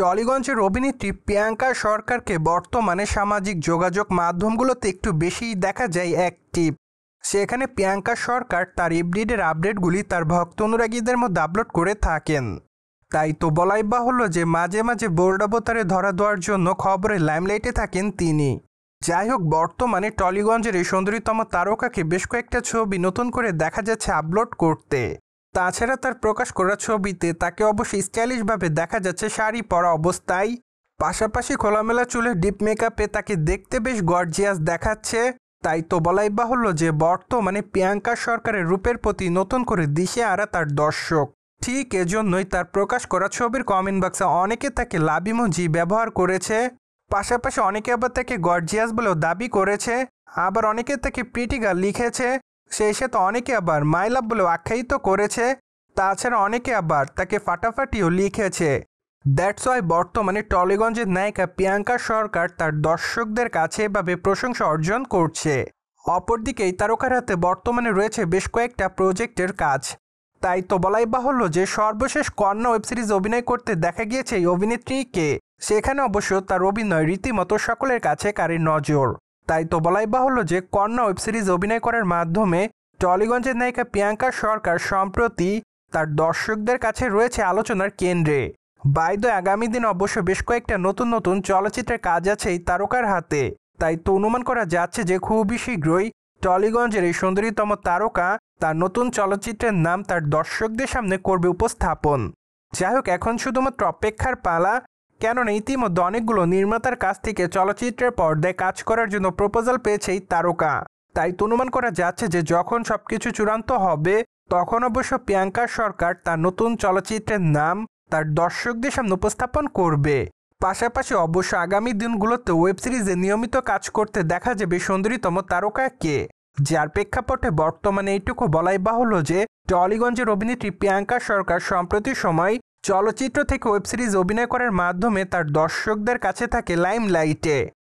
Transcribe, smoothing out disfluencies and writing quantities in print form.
টলিগঞ্জের অভিনেত্রী প্রিয়াঙ্কা সরকারকে বর্তমানে সামাজিক যোগাযোগ মাধ্যমগুলোতে একটু বেশিই দেখা যায় অ্যাক্টিভ। সেখানে প্রিয়াঙ্কা সরকার তার এভরিডের আপডেটগুলি তার ভক্ত অনুরাগীদের মধ্যে আপলোড করে থাকেন। তাই তো বলাই বাহুল্য যে মাঝে মাঝে বোল্ড অবতারে ধরা দেওয়ার জন্য খবরের লাইমলাইটে থাকেন তিনি। যাই হোক, বর্তমানে টলিগঞ্জের এই সুন্দরীতম তারকাকে বেশ কয়েকটা ছবি নতুন করে দেখা যাচ্ছে আপলোড করতে। তাছাড়া তার প্রকাশ করা ছবিতে তাকে অবশ্যই স্টাইলিশভাবে দেখা যাচ্ছে শাড়ি পরা অবস্থায়। পাশাপাশি খোলামেলা চুলের ডিপ মেকআপে তাকে দেখতে বেশ গর্জিয়াস দেখাচ্ছে। তাই তো বলাই বাহুল্য যে বর্তমানে প্রিয়াঙ্কা সরকারের রূপের প্রতি নতুন করে দিশেহারা তার দর্শক। ঠিক এজন্যই তার প্রকাশ করা ছবির কমেন্ট বক্সে অনেকে তাকে লাভ ইমোজি ব্যবহার করেছে। পাশাপাশি অনেকে আবার তাকে গর্জিয়াস বলেও দাবি করেছে, আবার অনেকে তাকে প্রিটি গার্ল লিখেছে, সেই সাথে অনেকে আবার মাই লাভ বলেও আখ্যায়িত করেছে। তাছাড়া অনেকে আবার তাকে ফাটাফাটিও লিখেছে। দ্যাটস ওয়াই বর্তমানে টলিগঞ্জের নায়িকা প্রিয়াঙ্কা সরকার তার দর্শকদের কাছে এভাবে প্রশংসা অর্জন করছে। অপরদিকে এই তারকার হাতে বর্তমানে রয়েছে বেশ কয়েকটা প্রজেক্টের কাজ। তাই তো বলাই বাহুল্য যে সর্বশেষ কন্যা ওয়েব সিরিজ অভিনয় করতে দেখা গিয়েছে এই অভিনেত্রীকে। সেখানে অবশ্য তার অভিনয় রীতিমতো সকলের কাছে কারে নজর। তাই তো বলাই বাহুল্য যে কন্যা ওয়েব সিরিজ অভিনয় করার মাধ্যমে টলিগঞ্জের নায়িকা প্রিয়াঙ্কা সরকার সম্প্রতি তার দর্শকদের কাছে রয়েছে আলোচনার কেন্দ্রে। বাইদ আগামী দিন অবশ্য বেশ কয়েকটা নতুন নতুন চলচ্চিত্রের কাজ আছে এই তারকার হাতে। তাই তো অনুমান করা যাচ্ছে যে খুবই শীঘ্রই টলিগঞ্জের এই সুন্দরীতম তারকা তার নতুন চলচ্চিত্রের নাম তার দর্শকদের সামনে করবে উপস্থাপন। যাই হোক, এখন শুধুমাত্র অপেক্ষার পালা, কেননা ইতিমধ্যে অনেকগুলো নির্মাতার কাছ থেকে চলচ্চিত্রের পর্দায় কাজ করার জন্য প্রপোজাল পেয়েছে এই তারকা। তাই তো অনুমান করা যাচ্ছে যে যখন সবকিছু চূড়ান্ত হবে তখন অবশ্য প্রিয়াঙ্কা সরকার তার নতুন চলচ্চিত্রের নাম তার দর্শকদের সামনে উপস্থাপন করবে। পাশাপাশি অবশ্য আগামী দিনগুলোতে ওয়েব সিরিজে নিয়মিত কাজ করতে দেখা যাবে সুন্দরীতম তারকাকে। যার প্রেক্ষাপটে বর্তমানে এইটুকু বলাই বাহুল্য যে টলিগঞ্জের অভিনেত্রী প্রিয়াঙ্কা সরকার সম্প্রতি সময় চলচ্চিত্র থেকে ওয়েব সিরিজ অভিনয় করার মাধ্যমে তার দর্শকদের কাছে থাকে লাইমলাইটে।